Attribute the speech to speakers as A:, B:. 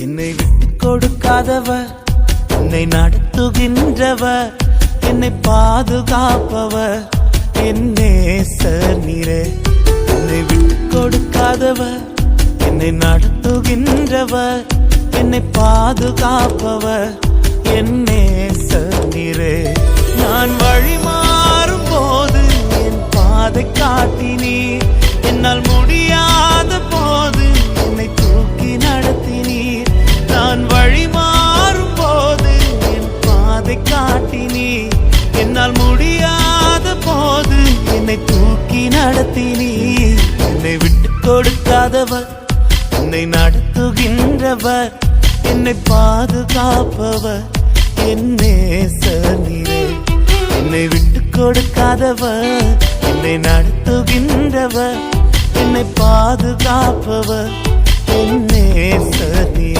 A: என்னை விட்டு கொடுக்காதவர், என்னை நடத்துகின்றவர், என்னை பாதுகாப்பவர் என் நேசர் நீரே. என்னை விட்டு கொடுக்காதவர், என்னை நடத்துகின்றவர், என்னை பாதுகாப்பவர் என் நேசர் நீரே. நான் வழி மாறும் போது என் பாதை காட்டினீர், என்னால் முடியாத போது என்னை தூக்கி நடத்தினீர். நான் வழி மாறும் போது என் பாதை காட்டினீர், என்னால் முடியாத போது என்னை தூக்கி நடத்தினீர். என்னை விட்டு கொடுக்காதவர், என்னை நடத்துகின்றவர், என்னை பாதுகாப்பவர் என் நேசர் நீரே. என்னை விட்டு கொடுக்காதவர், என்னை நடத்துகின்றவர், என்னை பாதுகாப்பவர் என் நேசர் நீரே.